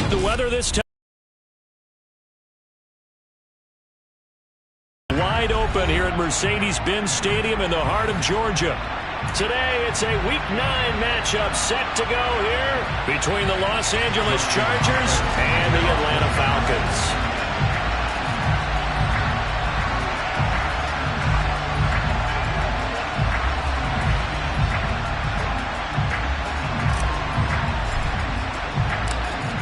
The weather this time. Wide open here at Mercedes-Benz Stadium in the heart of Georgia. Today, it's a Week 9 matchup set to go here between the Los Angeles Chargers and the Atlanta Falcons.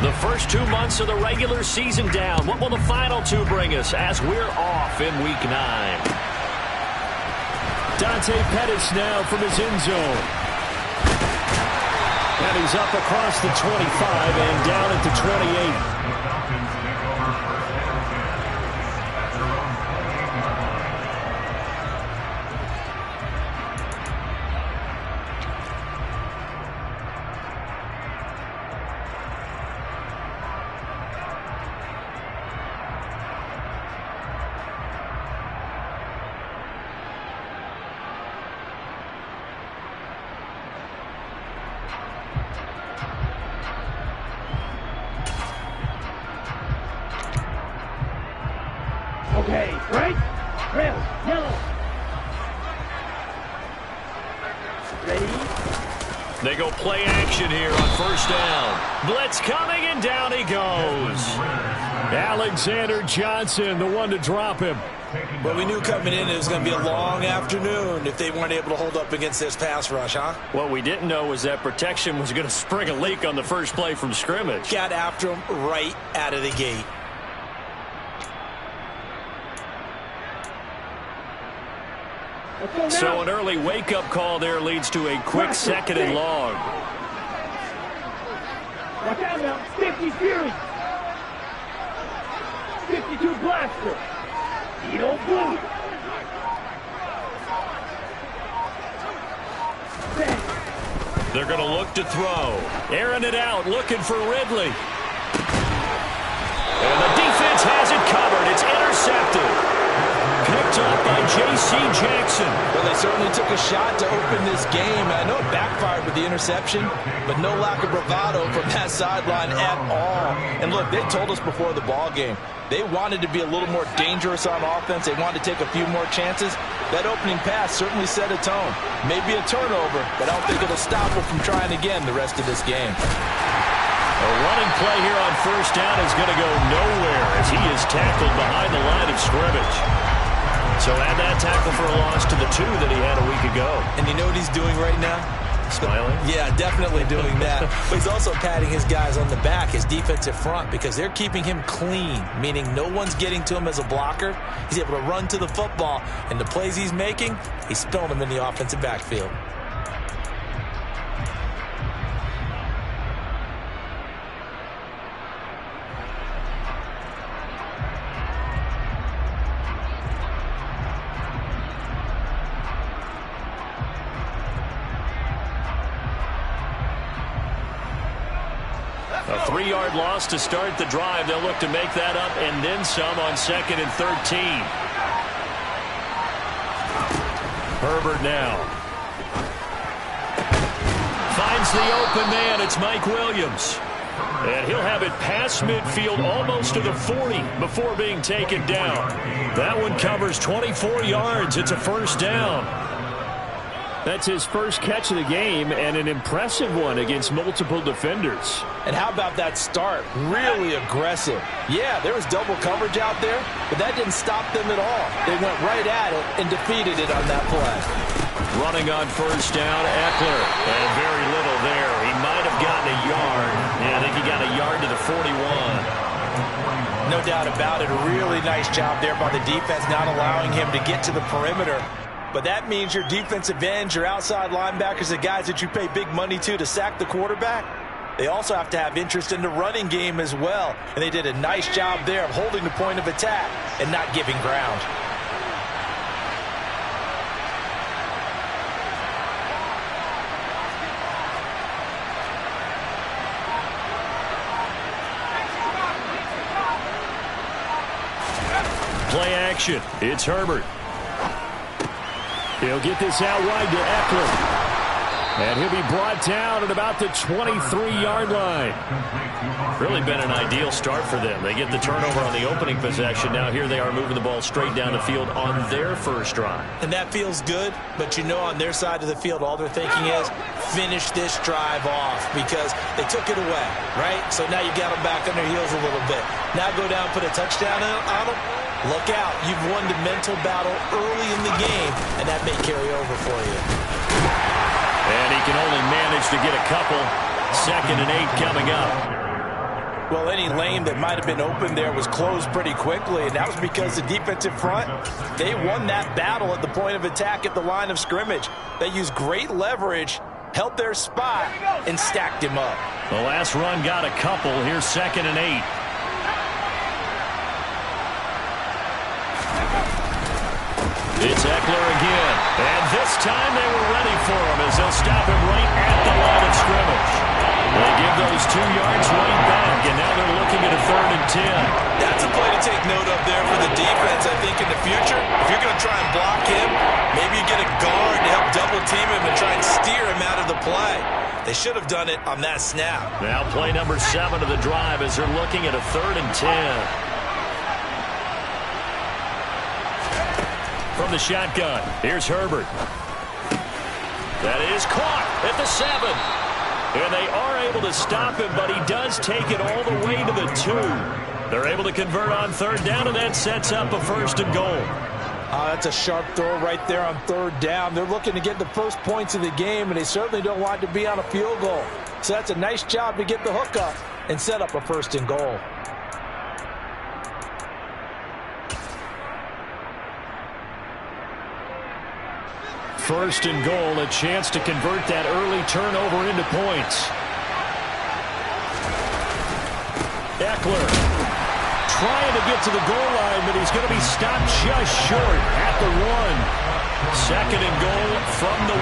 The first 2 months of the regular season down. What will the final 2 bring us as we're off in Week 9? Dante Pettis now from his end zone. And he's up across the 25 and down at the 28. Okay, right? Red, yellow. Ready? They go play action here on first down. Blitz coming, and down he goes. Alexander Johnson, the one to drop him. Well, we knew coming in it was going to be a long afternoon if they weren't able to hold up against this pass rush, huh? What we didn't know was that protection was going to spring a leak on the first play from scrimmage. Got after him right out of the gate. So an early wake-up call there leads to a quick second and long. Watch out now. 50 Fury. 52 Blaster. You don't move. They're going to look to throw. Airing it out, looking for Ridley. And the defense has it covered. It's intercepted. Picked up by J.C. Jackson. Well, they certainly took a shot to open this game. I know it backfired with the interception, but no lack of bravado from that sideline at all. And look, they told us before the ball game, they wanted to be a little more dangerous on offense. They wanted to take a few more chances. That opening pass certainly set a tone. Maybe a turnover, but I don't think it'll stop them from trying again the rest of this game. A running play here on first down is going to go nowhere as he is tackled behind the line of scrimmage. So add that tackle for a loss to the 2 that he had a week ago. And you know what he's doing right now? Smiling? Yeah, definitely doing that. But he's also patting his guys on the back, his defensive front, because they're keeping him clean, meaning no one's getting to him as a blocker. He's able to run to the football, and the plays he's making, he's spilling them in the offensive backfield. A 3-yard loss to start the drive. They'll look to make that up and then some on 2nd and 13. Herbert now. Finds the open man. It's Mike Williams. And he'll have it past midfield almost to the 40 before being taken down. That one covers 24 yards. It's a first down. That's his first catch of the game, and an impressive one against multiple defenders. And how about that start? Really aggressive. Yeah, there was double coverage out there, but that didn't stop them at all. They went right at it and defeated it on that play. Running on first down, Eckler. And very little there. He might have gotten a yard. Yeah, I think he got a yard to the 41. No doubt about it. A really nice job there by the defense, not allowing him to get to the perimeter. But that means your defensive ends, your outside linebackers, the guys that you pay big money to sack the quarterback, they also have to have interest in the running game as well. And they did a nice job there of holding the point of attack and not giving ground. Play action. It's Herbert. He'll get this out wide to Eckler. And he'll be brought down at about the 23-yard line. Really been an ideal start for them. They get the turnover on the opening possession. Now here they are moving the ball straight down the field on their first drive. And that feels good, but you know on their side of the field all they're thinking is finish this drive off because they took it away, right? So now you got them back on their heels a little bit. Now go down, put a touchdown on them. Look out. You've won the mental battle early in the game, and that may carry over for you. And he can only manage to get a couple. 2nd and 8 coming up. Well, any lane that might have been open there was closed pretty quickly, and that was because the defensive front, they won that battle at the point of attack at the line of scrimmage. They used great leverage, held their spot, and stacked him up. The last run got a couple. Here's 2nd and 8. It's Eckler again. And this time they were ready for him as they'll stop him right at the line of scrimmage. They give those 2 yards right back, and now they're looking at a 3rd and 10. That's a play to take note of there for the defense, I think, in the future. If you're going to try and block him, maybe you get a guard to help double-team him and try and steer him out of the play. They should have done it on that snap. Now play number 7 of the drive as they're looking at a 3rd and 10. From the shotgun, here's Herbert. That is caught at the 7. And they are able to stop him, but he does take it all the way to the 2. They're able to convert on 3rd down, and that sets up a 1st and goal. That's a sharp throw right there on 3rd down. They're looking to get the first points of the game, and they certainly don't want to be on a field goal. So that's a nice job to get the hook up and set up a 1st and goal. First and goal, a chance to convert that early turnover into points. Eckler trying to get to the goal line, but he's going to be stopped just short at the 1. 2nd and goal from the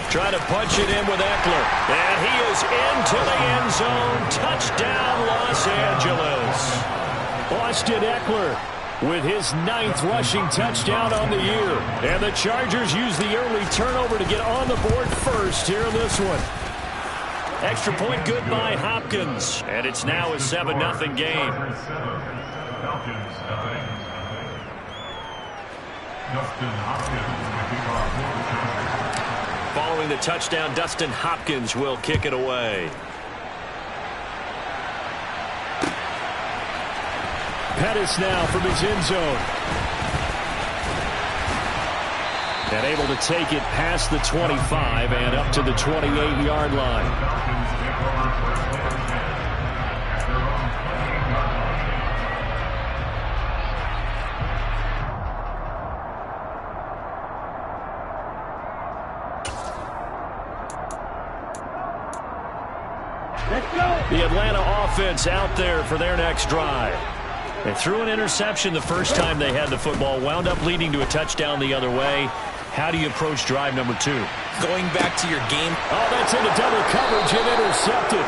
1. Trying to punch it in with Eckler. And he is into the end zone. Touchdown, Los Angeles. Austin Eckler with his 9th rushing touchdown on the year. And the Chargers use the early turnover to get on the board first here in this one. Extra point good by Hopkins. And it's now a 7-0 game. Following the touchdown, Dustin Hopkins will kick it away. Pettis now from his end zone. And able to take it past the 25 and up to the 28-yard line. The Atlanta offense out there for their next drive. They threw an interception the first time they had the football, wound up leading to a touchdown the other way. How do you approach drive number 2? Going back to your game. Oh, that's into double coverage and intercepted.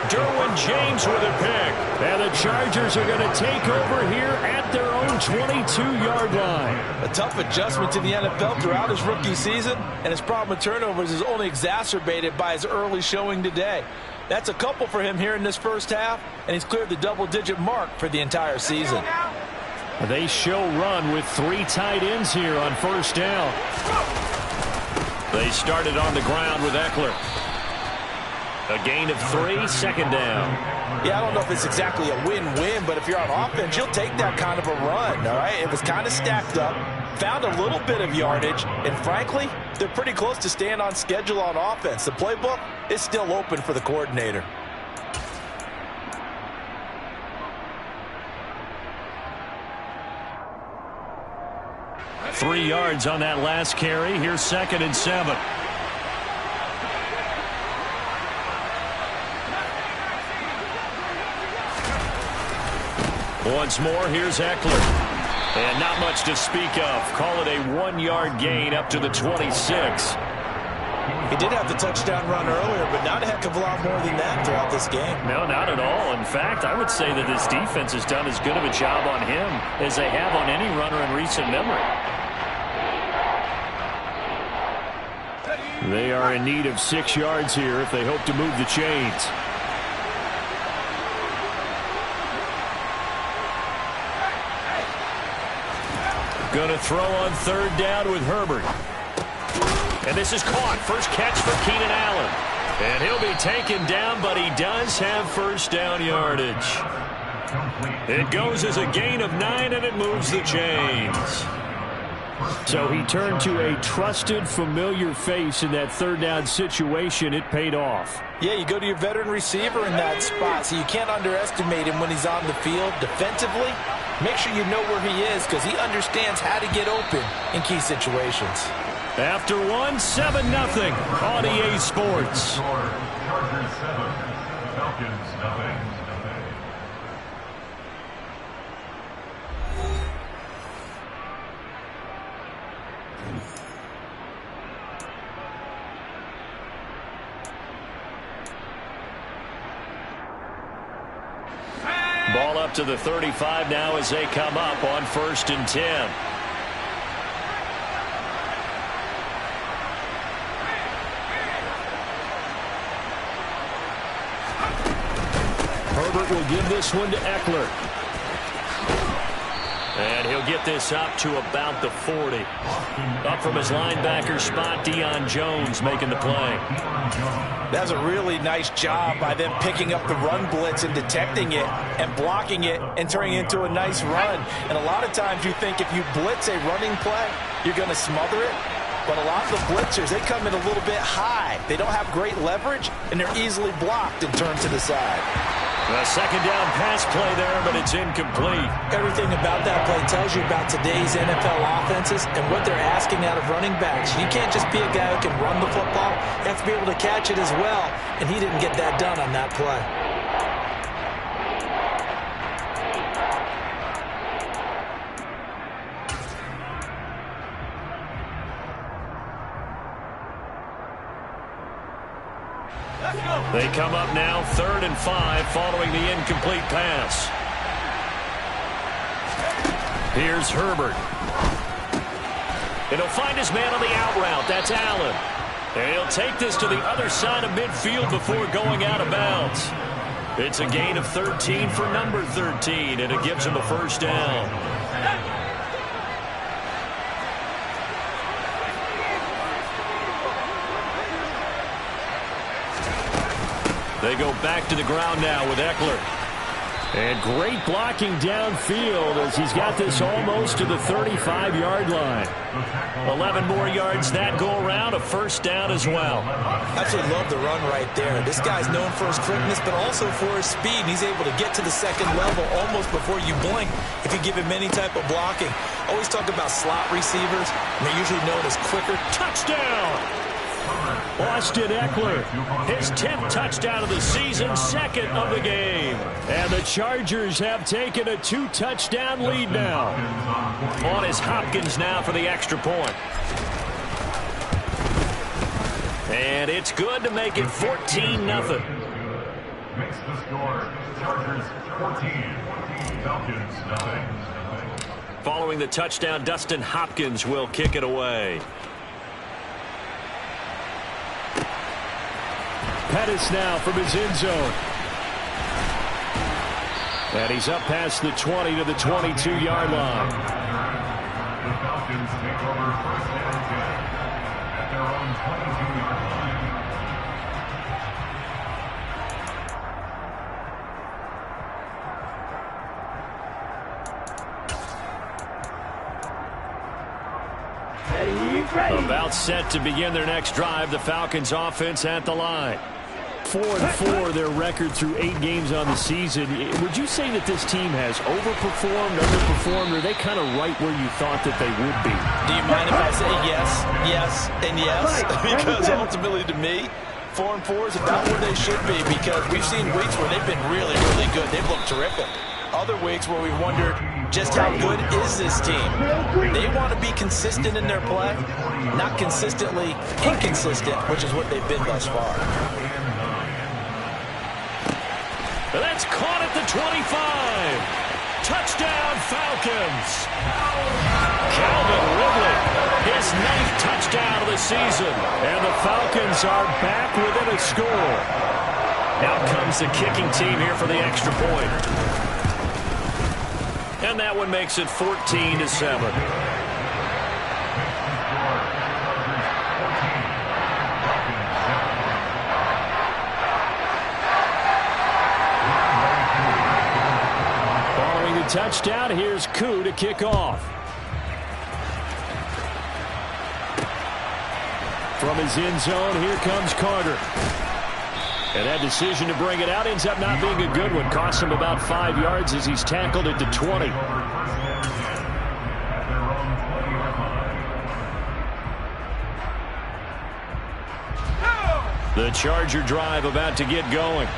Derwin James with a pick. And the Chargers are going to take over here at their own 22-yard line. A tough adjustment to the NFL throughout his rookie season, and his problem with turnovers is only exacerbated by his early showing today. That's a couple for him here in this first half, and he's cleared the double-digit mark for the entire season. They show run with 3 tight ends here on 1st down. They started on the ground with Eckler. A gain of 3, 2nd down. Yeah, I don't know if it's exactly a win-win, but if you're on offense, you'll take that kind of a run, all right? It was kind of stacked up, found a little bit of yardage, and frankly, they're pretty close to staying on schedule on offense. The playbook is still open for the coordinator. Three yards on that last carry. Here's 2nd and 7. Once more, here's Eckler. And not much to speak of. Call it a 1-yard gain up to the 26. He did have the touchdown run earlier, but not a heck of a lot more than that throughout this game. No, not at all. In fact, I would say that this defense has done as good of a job on him as they have on any runner in recent memory. They are in need of 6 yards here if they hope to move the chains. Going to throw on 3rd down with Herbert. And this is caught. First catch for Keenan Allen. And he'll be taken down, but he does have 1st down yardage. It goes as a gain of 9, and it moves the chains. So he turned to a trusted, familiar face in that 3rd down situation. It paid off. Yeah, you go to your veteran receiver in that spot, so you can't underestimate him when he's on the field. Defensively, make sure you know where he is because he understands how to get open in key situations. After 1, 7-0 on EA Sports. Chargers 7, Falcons 0. Ball up to the 35 now as they come up on 1st and 10. Herbert will give this one to Eckler. And he'll get this up to about the 40. Up from his linebacker spot, Deion Jones making the play. That's a really nice job by them picking up the run blitz and detecting it and blocking it and turning it into a nice run. And a lot of times you think if you blitz a running play, you're going to smother it. But a lot of the blitzers, they come in a little bit high. They don't have great leverage, and they're easily blocked and turned to the side. A 2nd down pass play there, but it's incomplete. Everything about that play tells you about today's NFL offenses and what they're asking out of running backs. You can't just be a guy who can run the football. You have to be able to catch it as well, and he didn't get that done on that play. They come up now 3rd and 5 following the incomplete pass. Here's Herbert. And he'll find his man on the out route. That's Allen. And he'll take this to the other side of midfield before going out of bounds. It's a gain of 13 for number 13, and it gives him a 1st down. They go back to the ground now with Eckler. And great blocking downfield as he's got this almost to the 35-yard line. 11 more yards that go around, a 1st down as well. Absolutely love the run right there. This guy's known for his quickness, but also for his speed. And he's able to get to the 2nd level almost before you blink if you give him any type of blocking. Always talk about slot receivers, and they're usually known as quicker. Touchdown! Austin Eckler, his 10th touchdown of the season, 2nd of the game. And the Chargers have taken a 2-touchdown lead now. On is Hopkins now for the extra point. And it's good to make it 14-0. Makes the score. Chargers 14, Falcons 9. Following the touchdown, Dustin Hopkins will kick it away. Pettis now from his end zone. And he's up past the 20 to the 22-yard line. The Falcons take over 1st and 10 at their own 22-yard line. About set to begin their next drive, the Falcons offense at the line. 4-4 their record through 8 games on the season. Would you say that this team has overperformed, underperformed, or are they kind of right where you thought that they would be? Do you mind if I say yes, yes, and yes? Because ultimately to me, 4-4 is about where they should be because we've seen weeks where they've been really, really good. They've looked terrific. Other weeks where we wondered, just how good is this team. They want to be consistent in their play, not consistently inconsistent, which is what they've been thus far. That's caught at the 25. Touchdown, Falcons. Calvin Ridley, his 9th touchdown of the season. And the Falcons are back within a score. Out comes the kicking team here for the extra point. And that one makes it 14-7. Touchdown. Here's Koo to kick off. From his end zone, here comes Carter. And that decision to bring it out ends up not being a good one. Costs him about 5 yards as he's tackled at the 20. The Charger drive about to get going.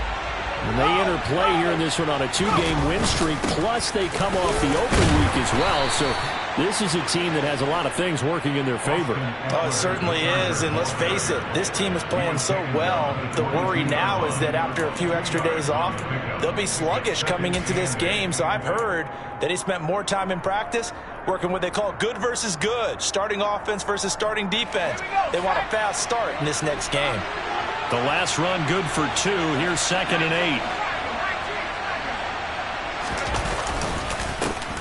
And they enter play here in this one on a 2-game win streak, plus they come off the open week as well. So this is a team that has a lot of things working in their favor. Oh, it certainly is, and let's face it, this team is playing so well. The worry now is that after a few extra days off, they'll be sluggish coming into this game. So I've heard that he spent more time in practice working what they call good versus good, starting offense versus starting defense. They want a fast start in this next game. The last run good for 2. Here's 2nd and 8.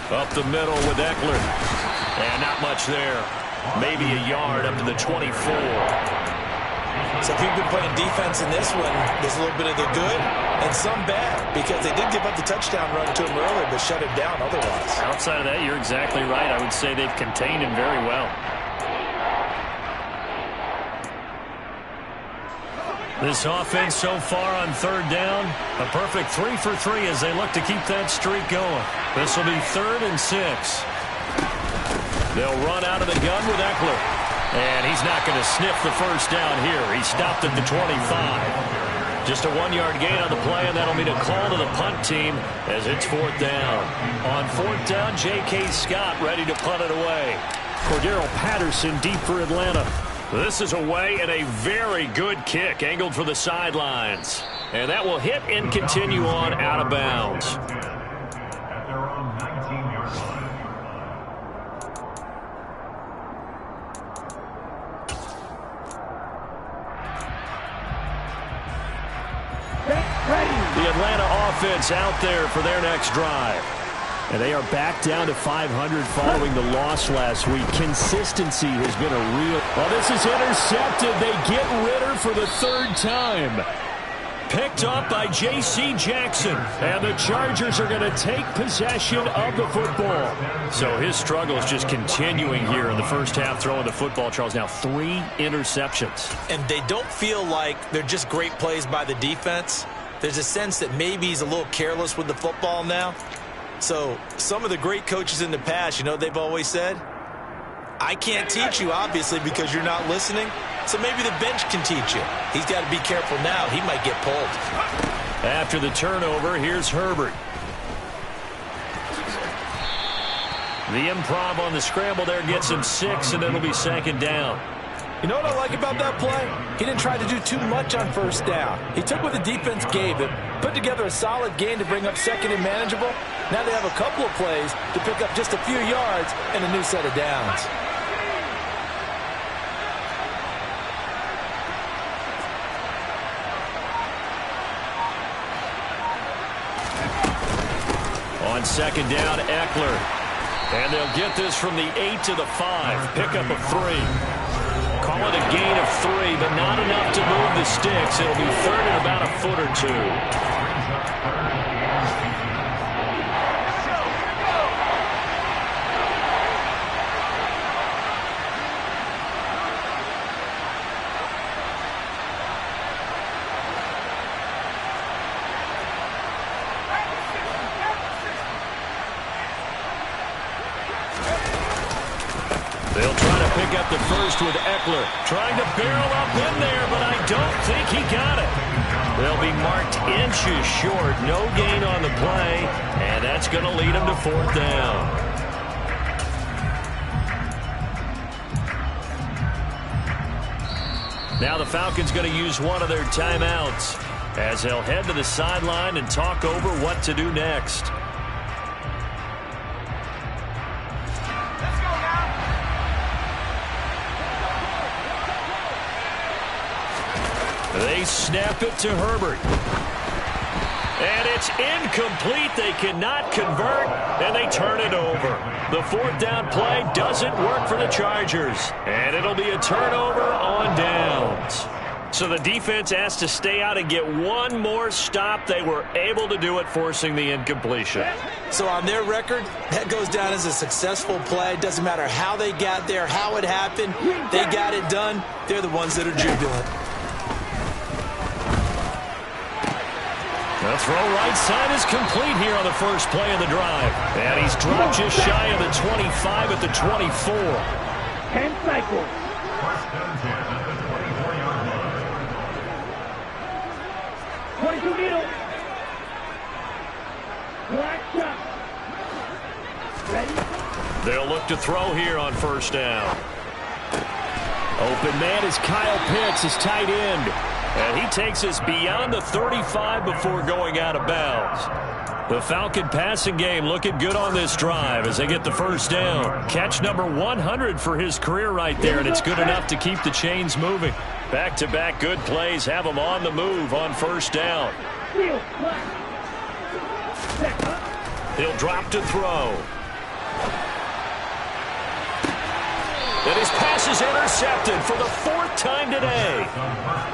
Up the middle with Eckler. And not much there. Maybe a yard up to the 24. So if you've been playing defense in this one, there's a little bit of the good and some bad, because they did give up the touchdown run to him earlier, but shut him down otherwise. Outside of that, you're exactly right. I would say they've contained him very well. This offense so far on 3rd down, a perfect 3 for 3 as they look to keep that streak going. This will be 3rd and 6. They'll run out of the gun with Eckler. And he's not going to sniff the first down here. He stopped at the 25. Just a 1-yard gain on the play, and that'll mean a call to the punt team as it's 4th down. On 4th down, J.K. Scott ready to punt it away. Cordero Patterson deep for Atlanta. This is away and a very good kick angled for the sidelines. And that will hit and continue on out of bounds. At their own 19-yard line. The Atlanta offense out there for their next drive. And they are back down to 500 following the loss last week. Consistency has been a real... Well, this is intercepted. They get Ritter for the 3rd time. Picked up by J.C. Jackson. And the Chargers are going to take possession of the football. So his struggle is just continuing here in the first half, throwing the football. Charles, now 3 interceptions. And they don't feel like they're just great plays by the defense. There's a sense that maybe he's a little careless with the football now. So some of the great coaches in the past, you know, they've always said, I can't teach you, obviously, because you're not listening. So maybe the bench can teach you. He's got to be careful now. He might get pulled. After the turnover, here's Herbert. The improv on the scramble there gets him 6, and it'll be 2nd down. You know what I like about that play? He didn't try to do too much on 1st down. He took what the defense gave him, put together a solid gain to bring up 2nd and manageable. Now they have a couple of plays to pick up just a few yards and a new set of downs. On 2nd down, Eckler. And they'll get this from the 8 to the 5. Pickup of 3. Call it a gain of 3, but not enough to move the sticks. It'll be 3rd and about a foot or 2. They'll try to pick up the first with Eckler. Trying to barrel up in there, but I don't think he got it. They'll be marked inches short. No gain on the play, and that's going to lead them to fourth down. Now the Falcons going to use one of their timeouts as they'll head to the sideline and talk over what to do next. They snap it to Herbert. And it's incomplete. They cannot convert, and they turn it over. The fourth down play doesn't work for the Chargers, and it'll be a turnover on downs. So the defense has to stay out and get one more stop. They were able to do it, forcing the incompletion. So on their record, that goes down as a successful play. Doesn't matter how they got there, how it happened. They got it done. They're the ones that are jubilant. The throw right side is complete here on the first play of the drive. And he's dropped just shy of the 25 at the 24. 10 cycles. First and 10 at the 24-yard line. 22 middle. Black shot. Ready? They'll look to throw here on first down. Open man is Kyle Pitts, his tight end. And he takes us beyond the 35 before going out of bounds. The Falcon passing game looking good on this drive as they get the first down. Catch number 100 for his career right there, and it's good enough to keep the chains moving. Back-to-back good plays have him on the move on first down. He'll drop to throw. And his pass is intercepted for the fourth time today.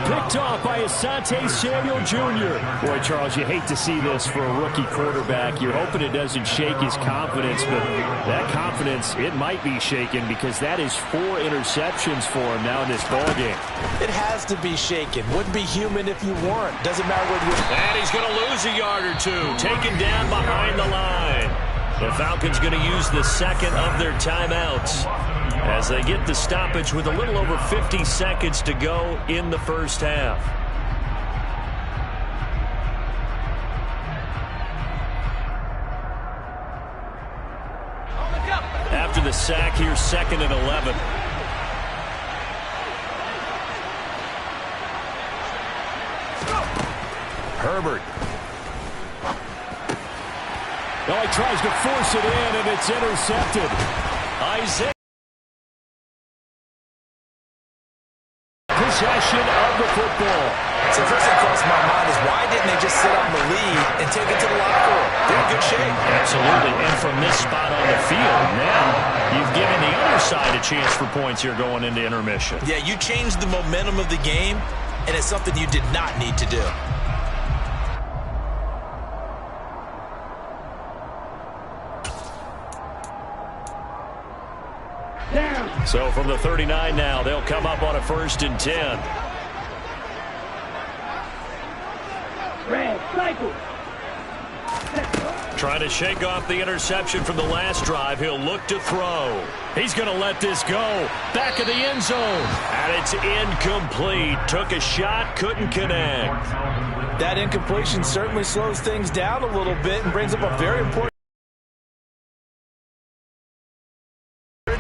Picked off by Asante Samuel Jr. Boy, Charles, you hate to see this for a rookie quarterback. You're hoping it doesn't shake his confidence, but that confidence, it might be shaken because that is 4 interceptions for him now in this ballgame. It has to be shaken. Wouldn't be human if you weren't. Doesn't matter whether you're... And he's going to lose a yard or two. Taken down behind the line. The Falcons going to use the second of their timeouts as they get the stoppage with a little over 50 seconds to go in the first half. After the sack, here's second and 11. Herbert. Well, he tries to force it in, and it's intercepted. Isaiah. Possession of the football. So first thing crossed my mind is why didn't they just sit on the lead and take it to the locker room? They're in good shape. Absolutely. And from this spot on the field, now you've given the other side a chance for points here going into intermission. Yeah, you changed the momentum of the game, and it's something you did not need to do. So from the 39 now, they'll come up on a 1st and 10. Red cycle. Trying to shake off the interception from the last drive. He'll look to throw. He's going to let this go. Back of the end zone. And it's incomplete. Took a shot, couldn't connect. That incompletion certainly slows things down a little bit and brings up a very important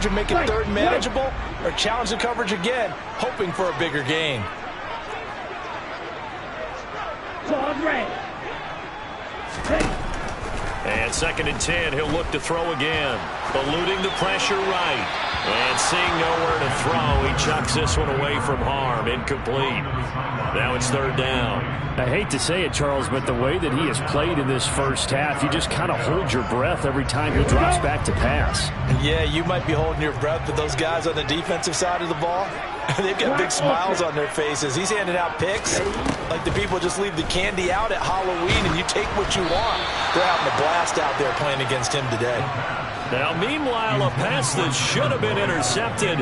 and make it third manageable, or challenge the coverage again, hoping for a bigger gain. And 2nd and 10, he'll look to throw again. Eluding the pressure right. And seeing nowhere to throw, he chucks this one away from harm. Incomplete. Now it's 3rd down. I hate to say it, Charles, but the way that he has played in this first half, you just kind of hold your breath every time he drops back to pass. Yeah, you might be holding your breath, but those guys on the defensive side of the ball, they've got big smiles on their faces. He's handing out picks like the people just leave the candy out at Halloween and you take what you want. They're having a blast out there playing against him today. Now, meanwhile, a pass that should have been intercepted,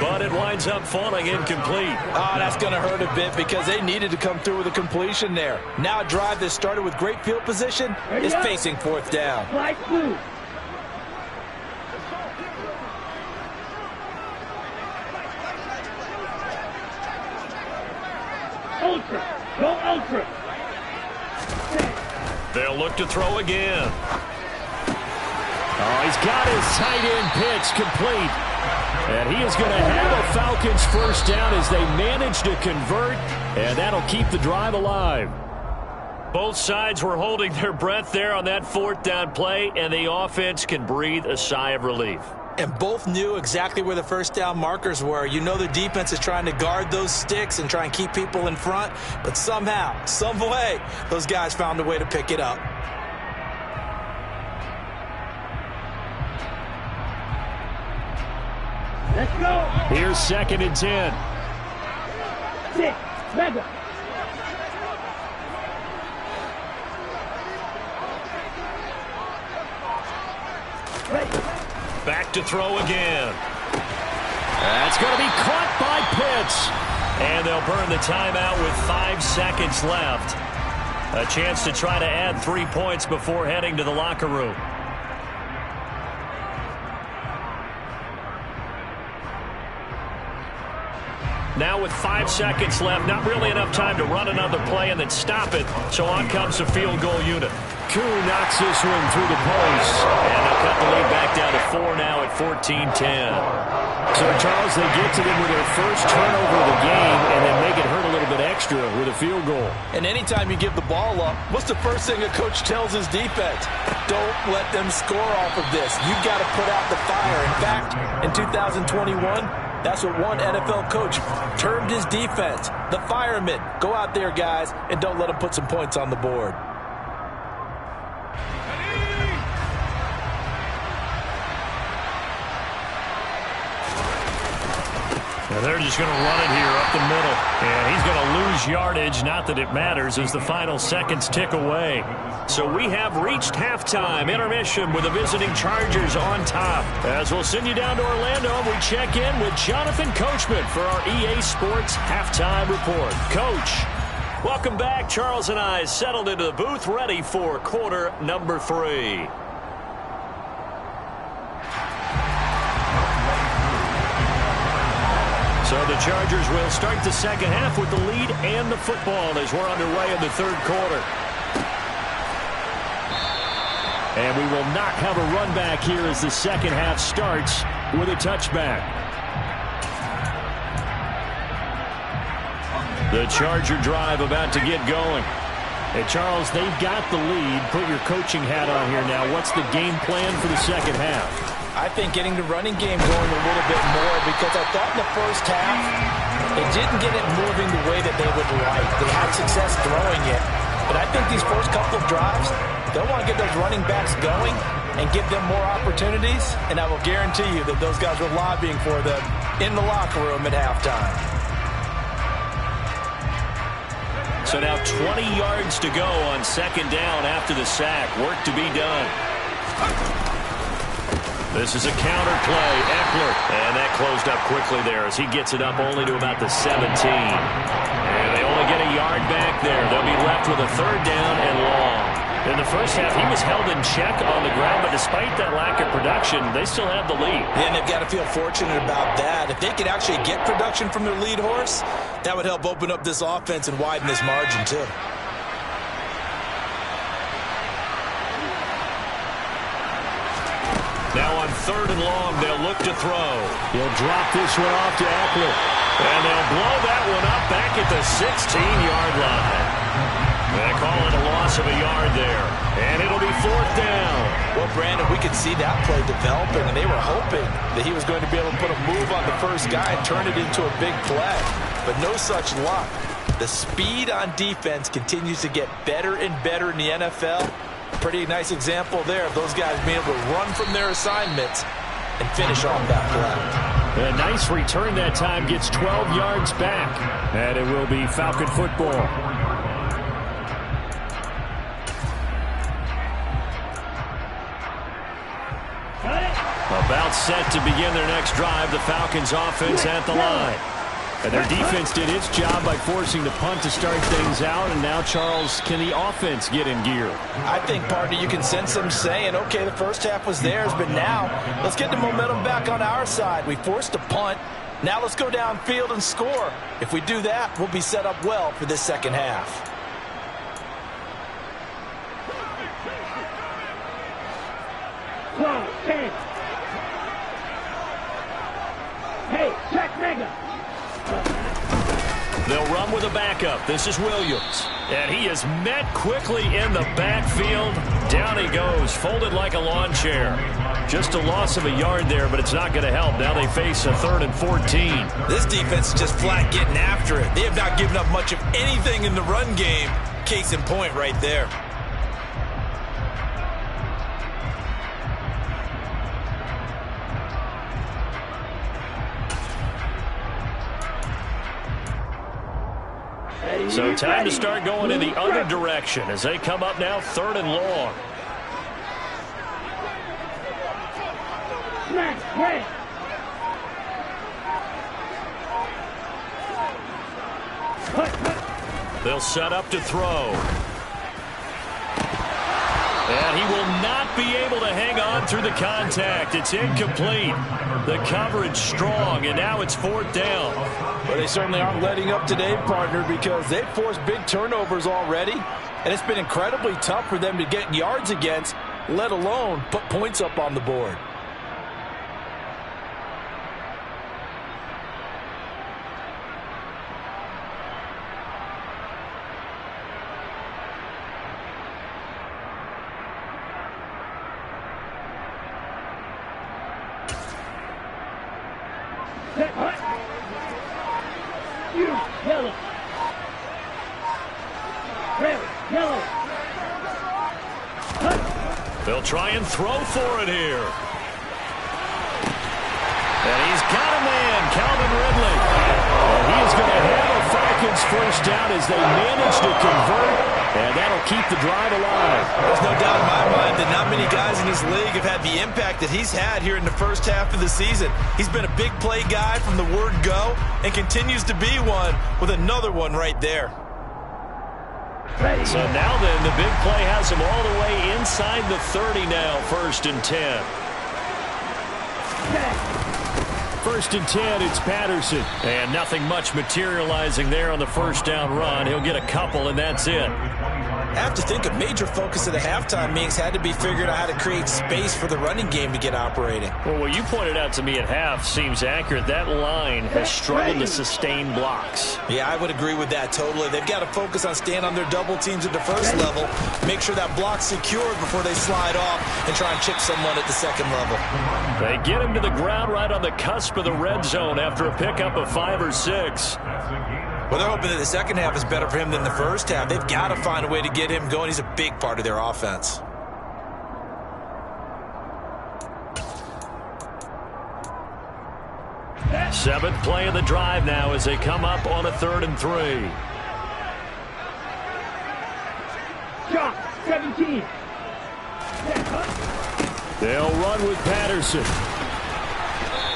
but it winds up falling incomplete. Oh, that's going to hurt a bit because they needed to come through with a completion there. Now a drive that started with great field position is facing 4th down. Light blue. ultra. Go ultra. They'll look to throw again. Oh, he's got his tight end pitch complete. And he is going to have a Falcons first down as they manage to convert, and that'll keep the drive alive. Both sides were holding their breath there on that fourth down play, and the offense can breathe a sigh of relief. And both knew exactly where the first down markers were. You know the defense is trying to guard those sticks and try and keep people in front, but somehow, some way, those guys found a way to pick it up. Let's go. Here's 2nd and 10. 6. Mega. Back to throw again. That's going to be caught by Pitts. And they'll burn the timeout with 5 seconds left. A chance to try to add 3 points before heading to the locker room. Now with 5 seconds left, not really enough time to run another play and then stop it. So on comes the field goal unit. Koo knocks this one through the post. And they'll cut the lead back down to 4 now at 14-10. So, Charles, they get to them with their first turnover of the game and then make it hurt a little bit extra with a field goal. And anytime you give the ball up, what's the first thing a coach tells his defense? Don't let them score off of this. You've got to put out the fire. In fact, in 2021, that's what one NFL coach termed his defense. The firemen. Go out there, guys, and don't let them put some points on the board. And they're just going to run it here up the middle. And he's going to lose yardage. Not that it matters as the final seconds tick away. So we have reached halftime. Intermission with the visiting Chargers on top. As we'll send you down to Orlando, we check in with Jonathan Coachman for our EA Sports Halftime Report. Coach, welcome back. Charles and I settled into the booth ready for quarter number 3. So the Chargers will start the second half with the lead and the football as we're underway in the third quarter. And we will not have a run back here as the second half starts with a touchback. The Charger drive about to get going. And Charles, they've got the lead. Put your coaching hat on here now. What's the game plan for the second half? I think getting the running game going a little bit more, because I thought in the first half they didn't get it moving the way that they would like. They had success throwing it. But I think these first couple of drives, they'll want to get those running backs going and give them more opportunities. And I will guarantee you that those guys were lobbying for them in the locker room at halftime. So now 20 yards to go on second down after the sack. Work to be done. This is a counter play. Eckler. And that closed up quickly there as he gets it up only to about the 17. And they only get a yard back there. They'll be left with a third down and long. In the first half, he was held in check on the ground, but despite that lack of production, they still have the lead. And they've got to feel fortunate about that. If they could actually get production from their lead horse, that would help open up this offense and widen this margin, too. Now on third and long, they'll look to throw. He'll drop this one off to Eckler. And they'll blow that one up back at the 16-yard line. They call it a loss of a yard there. And it'll be fourth down. Well, Brandon, we could see that play developing, and they were hoping that he was going to be able to put a move on the first guy and turn it into a big play. But no such luck. The speed on defense continues to get better and better in the NFL. Pretty nice example there of those guys being able to run from their assignments and finish off that play. A nice return that time, gets 12 yards back. And it will be Falcon football. About set to begin their next drive, the Falcons offense at the line. And their defense did its job by forcing the punt to start things out. And now, Charles, can the offense get in gear? I think, partner, you can sense them saying, okay, the first half was theirs, but now let's get the momentum back on our side. We forced a punt. Now let's go downfield and score. If we do that, we'll be set up well for this second half. Hey, check mega. They'll run with a backup. This is Williams. And he is met quickly in the backfield. Down he goes, folded like a lawn chair. Just a loss of a yard there, but it's not going to help. Now they face a 3rd and 14. This defense is just flat getting after it. They have not given up much of anything in the run game. Case in point right there. So time to start going in the other direction as they come up now 3rd and long. They'll set up to throw. And he will not be able to hang on through the contact. It's incomplete. The coverage strong, and now it's 4th down. Well, they certainly aren't letting up today, partner, because they've forced big turnovers already, and it's been incredibly tough for them to get yards against, let alone put points up on the board. They'll try and throw for it here. And he's got a man, Calvin Ridley. And he is going to have a Falcons first down as they manage to convert, and that'll keep the drive alive. There's no doubt in my mind that not many guys in this league have had the impact that he's had here in the first half of the season. He's been a big play guy from the word go and continues to be one with another one right there. So now then, the big play has him all the way inside the 30 now, 1st and 10. 1st and 10, it's Patterson. And nothing much materializing there on the first down run. He'll get a couple, and that's it. I have to think a major focus of the halftime meetings had to be figuring out how to create space for the running game to get operating. Well, what you pointed out to me at half seems accurate. That line has struggled to sustain blocks. Yeah, I would agree with that totally. They've got to focus on staying on their double teams at the first level, make sure that block's secured before they slide off and try and chip someone at the second level. They get him to the ground right on the cusp of the red zone after a pickup of 5 or 6. Well, they're hoping that the second half is better for him than the first half. They've got to find a way to get him going. He's a big part of their offense. Seventh play of the drive now as they come up on a 3rd and 3. Shot, 17. They'll run with Patterson.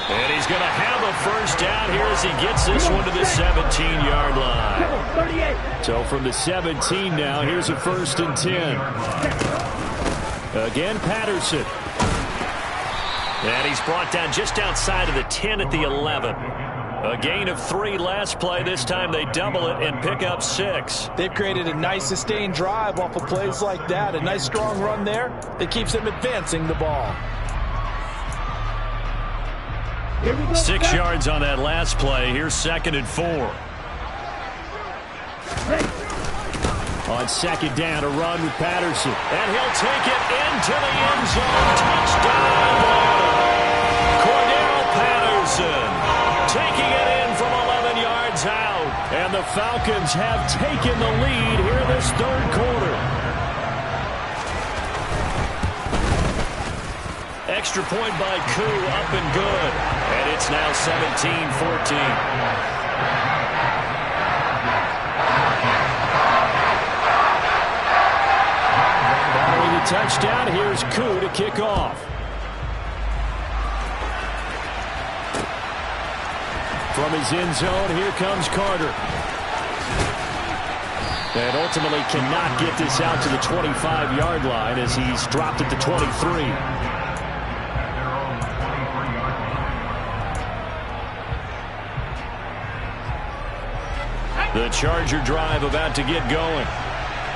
And he's going to have a first down here as he gets this one to the 17-yard line. 38. So from the 17 now, here's a 1st and 10. Again, Patterson. And he's brought down just outside of the 10 at the 11. A gain of 3 last play. This time they double it and pick up 6. They've created a nice sustained drive off of plays like that. A nice strong run there that keeps them advancing the ball. 6 yards on that last play. Here's 2nd and 4. On 2nd down, a run with Patterson. And he'll take it into the end zone. Touchdown! Cordell Patterson taking it in from 11 yards out. And the Falcons have taken the lead here in this 3rd quarter. Extra point by Koo, up and good. And it's now 17-14. Following the touchdown, here's Koo to kick off. From his end zone, here comes Carter. And ultimately cannot get this out to the 25-yard line as he's dropped at the 23. The Charger drive about to get going.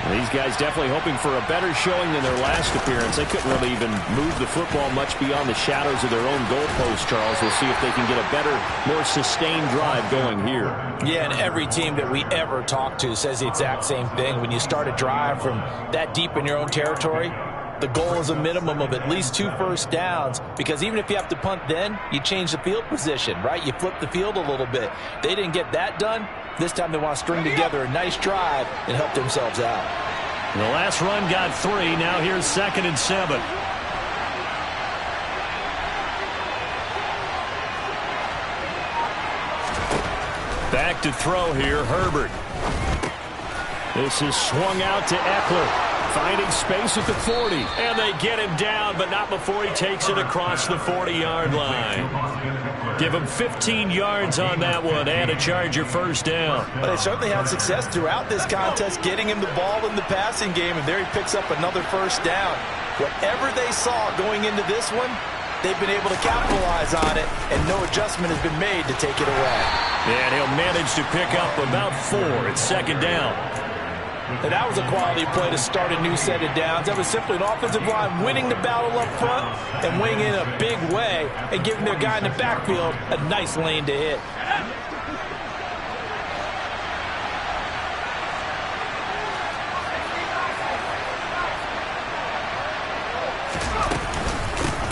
These guys definitely hoping for a better showing than their last appearance. They couldn't really even move the football much beyond the shadows of their own goalpost, Charles. We'll see if they can get a better, more sustained drive going here. Yeah, and every team that we ever talk to says the exact same thing. When you start a drive from that deep in your own territory, the goal is a minimum of at least 2 first downs, because even if you have to punt then, you change the field position, right? You flip the field a little bit. They didn't get that done. This time they want to string together a nice drive and help themselves out. The last run got 3. Now here's 2nd and 7. Back to throw here, Herbert. This is swung out to Eckler. Finding space at the 40. And they get him down, but not before he takes it across the 40-yard line. Give him 15 yards on that one and a Charger first down. But they certainly had success throughout this contest getting him the ball in the passing game, and there he picks up another first down. Whatever they saw going into this one, they've been able to capitalize on it, and no adjustment has been made to take it away. And he'll manage to pick up about 4 at 2nd down. And that was a quality play to start a new set of downs. That was simply an offensive line winning the battle up front and winning in a big way and giving their guy in the backfield a nice lane to hit.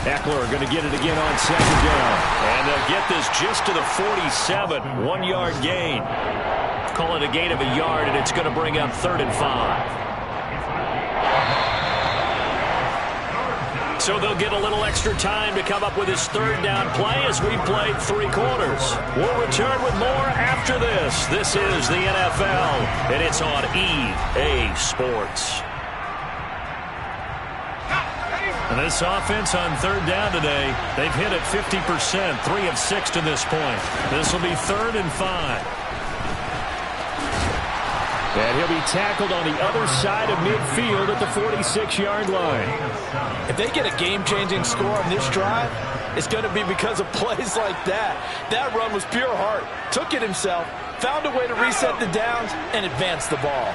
Eckler going to get it again on 2nd down. And they'll get this just to the 47. 1-yard gain. Call it a gain of a yard, and it's going to bring up 3rd and 5. So they'll get a little extra time to come up with his 3rd down play as we played 3 quarters. We'll return with more after this. This is the NFL, and it's on EA Sports. And this offense on 3rd down today, they've hit it 50%, 3 of 6 to this point. This will be 3rd and 5. And he'll be tackled on the other side of midfield at the 46-yard line. If they get a game-changing score on this drive, it's going to be because of plays like that. That run was pure heart. Took it himself, found a way to reset the downs, and advance the ball.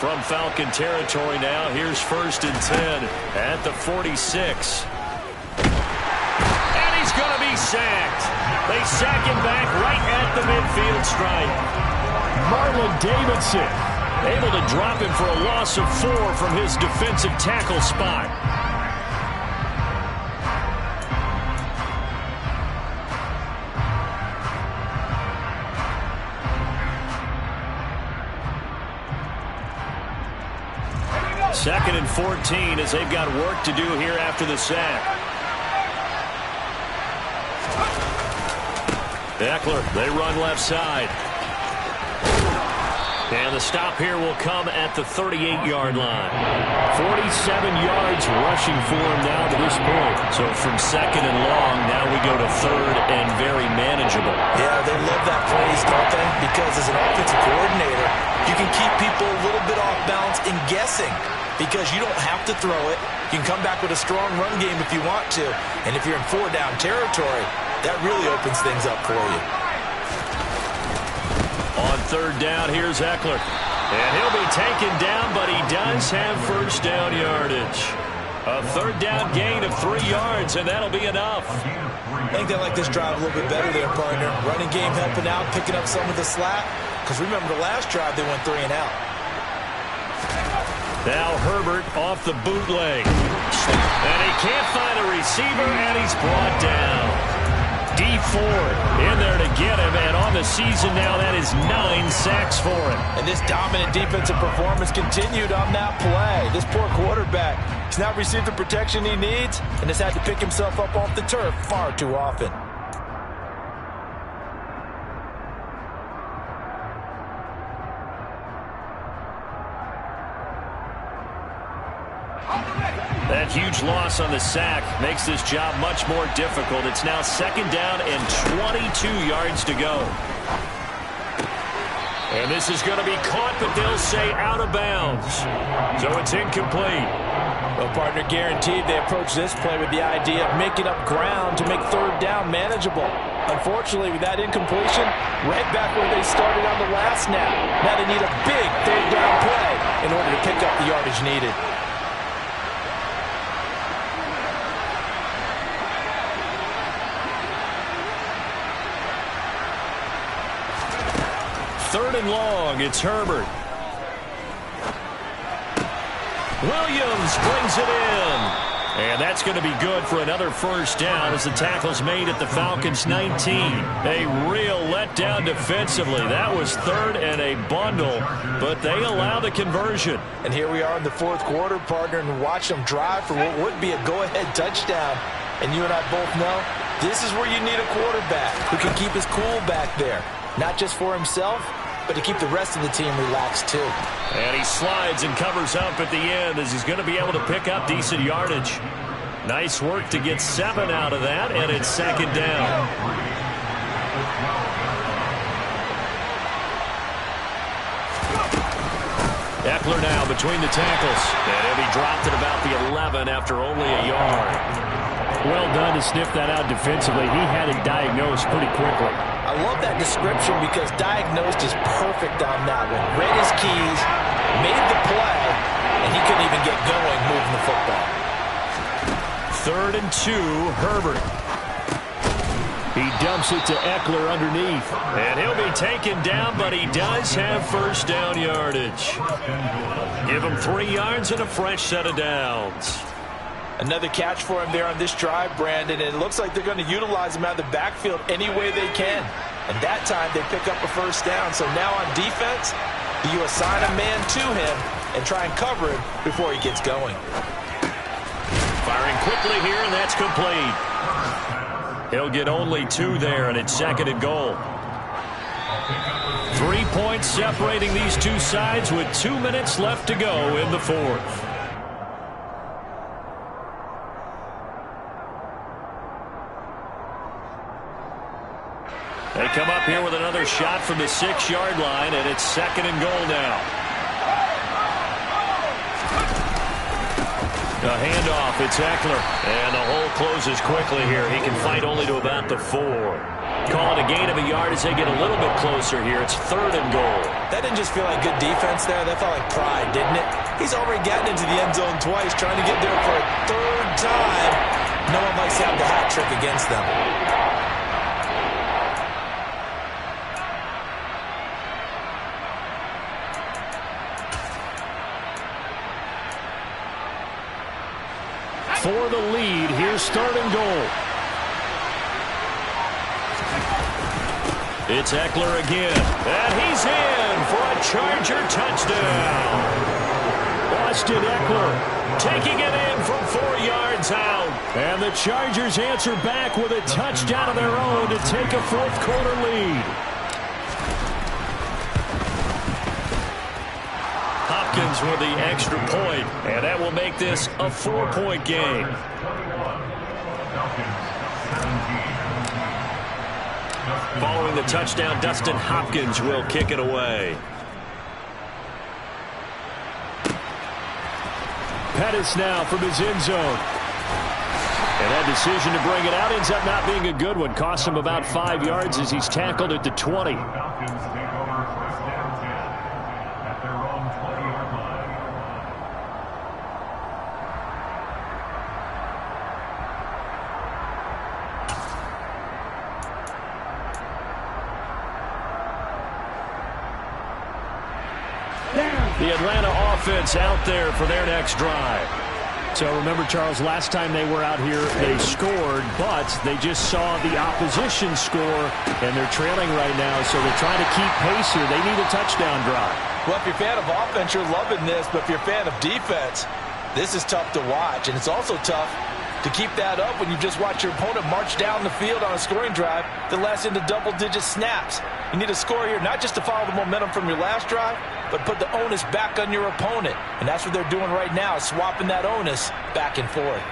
From Falcon territory now, here's 1st and 10 at the 46. And he's going to be sacked. They sack him back right at the midfield stripe. Marlon Davidson able to drop him for a loss of 4 from his defensive tackle spot. Second and 14 as they've got work to do here after the sack. Eckler, they run left side. And the stop here will come at the 38-yard line. 47 yards rushing for him now to this point. So from 2nd and long, now we go to 3rd and very manageable. Yeah, they love that phrase, don't they? Because as an offensive coordinator, you can keep people a little bit off balance in guessing. Because you don't have to throw it. You can come back with a strong run game if you want to. And if you're in 4-down territory, that really opens things up for you. On 3rd down, here's Eckler. And he'll be taken down, but he does have first down yardage. A 3rd down gain of 3 yards, and that'll be enough. I think they like this drive a little bit better there, partner. Running game helping out, picking up some of the slack. Because remember, the last drive, they went 3 and out. Now Herbert off the bootleg. And he can't find a receiver, and he's brought down. Dee Ford in there to get him, and on the season now, that is 9 sacks for him. And this dominant defensive performance continued on that play. This poor quarterback has not received the protection he needs and has had to pick himself up off the turf far too often. That huge loss on the sack makes this job much more difficult. It's now 2nd down and 22 yards to go. And this is going to be caught, but they'll say out of bounds. So it's incomplete. Well, partner, guaranteed they approach this play with the idea of making up ground to make 3rd down manageable. Unfortunately, with that incompletion, right back where they started on the last snap. Now they need a big third down play in order to pick up the yardage needed. Third and long, it's Herbert. Williams brings it in. And that's going to be good for another first down as the tackle's made at the Falcons' 19. A real letdown defensively. That was third and a bundle, but they allow the conversion. And here we are in the fourth quarter, partner, and watch them drive for what would be a go-ahead touchdown. And you and I both know this is where you need a quarterback who can keep his cool back there. Not just for himself, but to keep the rest of the team relaxed too. And he slides and covers up at the end as he's going to be able to pick up decent yardage. Nice work to get 7 out of that, and it's second down. Eckler now between the tackles. And he'll be dropped at about the 11 after only a yard. Well done to sniff that out defensively. He had it diagnosed pretty quickly. I love that description because diagnosed is perfect on that one. Read his keys, made the play, and he couldn't even get going moving the football. 3rd and 2, Herbert. He dumps it to Eckler underneath. And he'll be taken down, but he does have first down yardage. Give him 3 yards and a fresh set of downs. Another catch for him there on this drive, Brandon, and it looks like they're going to utilize him out of the backfield any way they can. And that time they pick up a first down. So now on defense, you assign a man to him and try and cover him before he gets going. Firing quickly here, and that's complete. He'll get only 2 there, and it's second and goal. 3 points separating these two sides with 2 minutes left to go in the fourth. They come up here with another shot from the 6-yard line, and it's second and goal now. A handoff, it's Eckler. And the hole closes quickly here. He can fight only to about the 4. Call it a gain of a yard as they get a little bit closer here. It's third and goal. That didn't just feel like good defense there. That felt like pride, didn't it? He's already gotten into the end zone twice, trying to get there for a 3rd time. No one likes to have the hat trick against them. For the lead, here's third and goal. It's Eckler again, and he's in for a Charger touchdown. Austin Eckler taking it in from 4 yards out. And the Chargers answer back with a touchdown of their own to take a fourth quarter lead. Hopkins with the extra point, and that will make this a 4-point game. Following the touchdown, Dustin Hopkins will kick it away. Pettis now from his end zone. And that decision to bring it out ends up not being a good one. Costs him about 5 yards as he's tackled at the 20. The Atlanta offense out there for their next drive. So remember, Charles, last time they were out here, they scored, but they just saw the opposition score, and they're trailing right now, so they're trying to keep pace here. They need a touchdown drive. Well, if you're a fan of offense, you're loving this, but if you're a fan of defense, this is tough to watch, and it's also tough to keep that up when you just watch your opponent march down the field on a scoring drive that lasts into double-digit snaps. You need a score here, not just to follow the momentum from your last drive, but put the onus back on your opponent. And that's what they're doing right now, swapping that onus back and forth.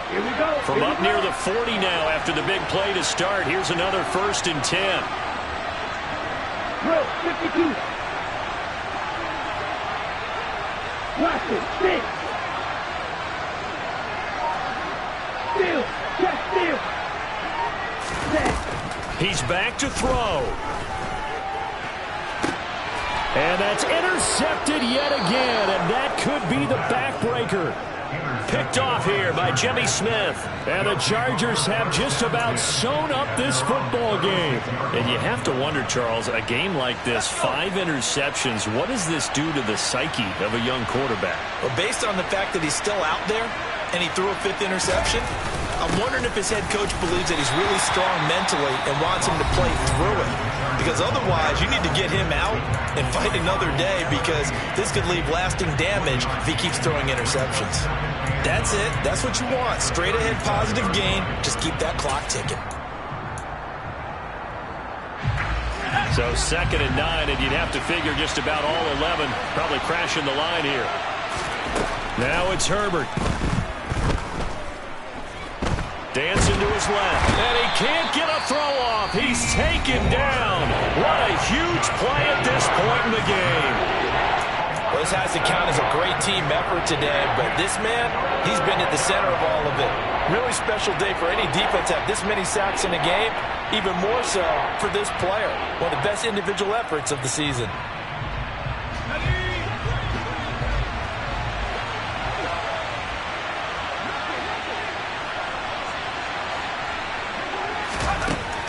Here we go. From up near the 40 now after the big play to start, here's another 1st and 10. Drill, 52. Watch it, stick. Steal, check, steal. Set. He's back to throw. And that's intercepted yet again, and that could be the backbreaker. Picked off here by Jimmy Smith. And the Chargers have just about sewn up this football game. And you have to wonder, Charles, a game like this, 5 interceptions, what does this do to the psyche of a young quarterback? Well, based on the fact that he's still out there and he threw a 5th interception, I'm wondering if his head coach believes that he's really strong mentally and wants him to play through it. Because otherwise, you need to get him out and fight another day, because this could leave lasting damage if he keeps throwing interceptions. That's it. That's what you want. Straight ahead positive gain. Just keep that clock ticking. So 2nd and 9, and you'd have to figure just about all 11 probably crashing the line here. Now it's Herbert. Dancing to his left, and he can't get a throw off. He's taken down. What a huge play at this point in the game. Well, this has to count as a great team effort today, but this man, he's been at the center of all of it. Really special day for any defense to have this many sacks in a game, even more so for this player. One of the best individual efforts of the season.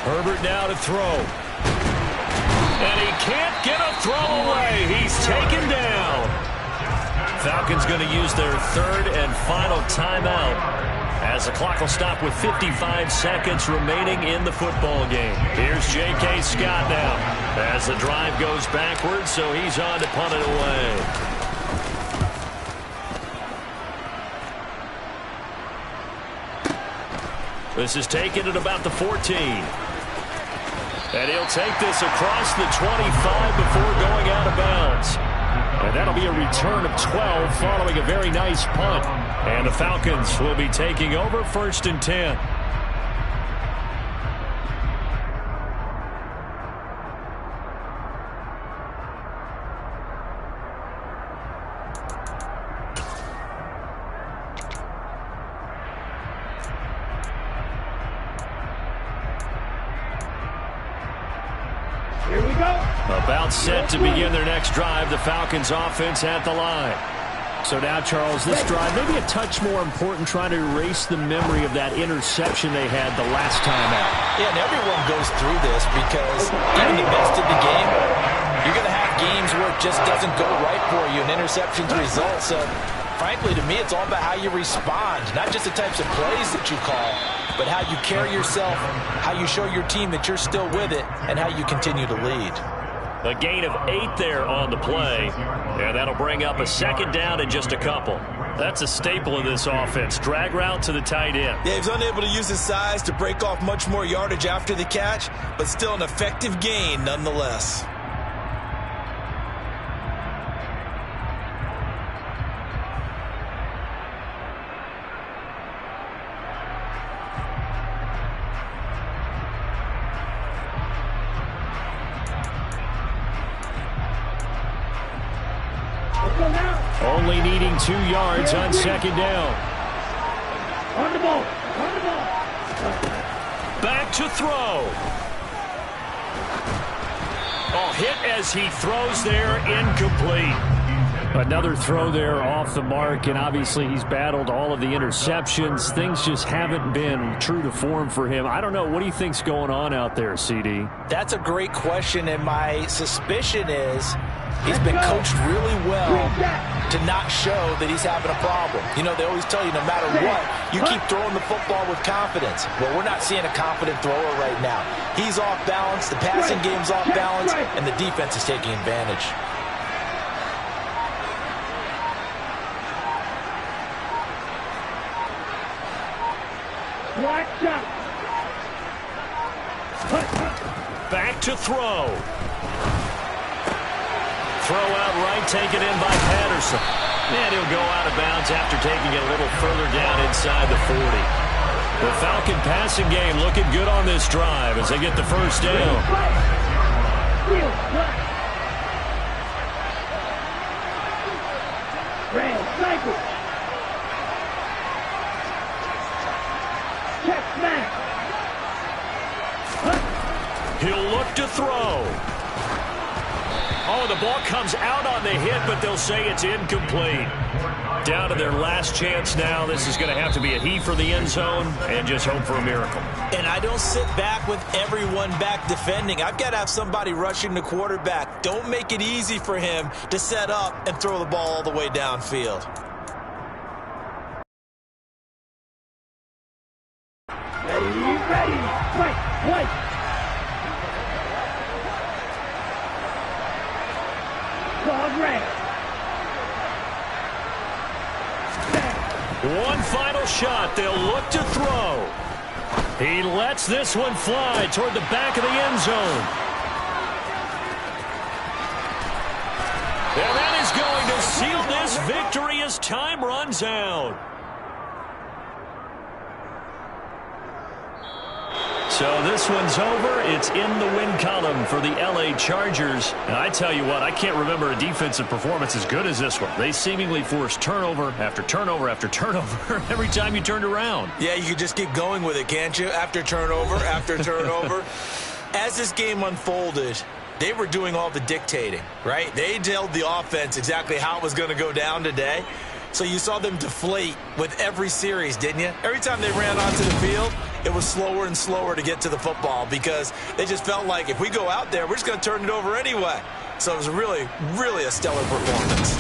Herbert now to throw. And he can't get a throw away. He's taken down. Falcons going to use their 3rd and final timeout, as the clock will stop with 55 seconds remaining in the football game. Here's J.K. Scott now, as the drive goes backwards, so he's on to punt it away. This is taken at about the 14. And he'll take this across the 25 before going out of bounds. And that'll be a return of 12 following a very nice punt. And the Falcons will be taking over 1st and 10. About set to begin their next drive. The Falcons offense at the line. So now, Charles, this drive maybe a touch more important, trying to erase the memory of that interception they had the last time out. Yeah, and everyone goes through this, because even the best of the game, you're going to have games where it just doesn't go right for you and interceptions result. So, frankly, to me, it's all about how you respond, not just the types of plays that you call, but how you carry yourself, how you show your team that you're still with it, and how you continue to lead. A gain of 8 there on the play, and that'll bring up a 2nd down and just a couple. That's a staple of this offense. Drag route to the tight end. Yeah, he's unable to use his size to break off much more yardage after the catch, but still an effective gain nonetheless. Only needing 2 yards on 2nd down. On the ball. On the ball. Back to throw. Oh, hit as he throws there, incomplete. Another throw there off the mark, and obviously he's battled all of the interceptions. Things just haven't been true to form for him. I don't know. What do you think's going on out there, CD? That's a great question, and my suspicion is he's been coached really well to not show that he's having a problem. You know, they always tell you no matter what, you keep throwing the football with confidence. Well, we're not seeing a confident thrower right now. He's off balance, the passing game's off balance, and the defense is taking advantage. Back to throw. Throw out right, taken in by Patterson. And he'll go out of bounds after taking it a little further down inside the 40. The Falcon passing game looking good on this drive as they get the 1st down. look to throw. Oh, the ball comes out on the hit, but they'll say it's incomplete. Down to their last chance now. This is going to have to be a heave for the end zone and just hope for a miracle. And I don't sit back with everyone back defending. I've got to have somebody rushing the quarterback. Don't make it easy for him to set up and throw the ball all the way downfield. Ready, play. Dog red. One final shot. They'll look to throw. He lets this one fly toward the back of the end zone. And that is going to seal this victory as time runs out. So this one's over. It's in the win column for the L.A. Chargers. And I tell you what, I can't remember a defensive performance as good as this one. They seemingly forced turnover after turnover after turnover every time you turned around. Yeah, you could just keep going with it, can't you? After turnover, after turnover. As this game unfolded, they were doing all the dictating, right? They told the offense exactly how it was going to go down today. So you saw them deflate with every series, didn't you? Every time they ran onto the field, it was slower and slower to get to the football because they just felt like if we go out there, we're just going to turn it over anyway. So it was really, really a stellar performance.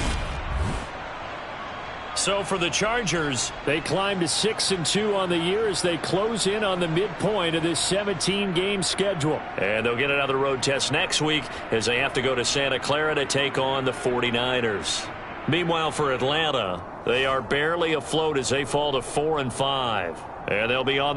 So for the Chargers, they climb to 6-2 on the year as they close in on the midpoint of this 17-game schedule. And they'll get another road test next week as they have to go to Santa Clara to take on the 49ers. Meanwhile, for Atlanta, they are barely afloat as they fall to 4-5. And they'll be on the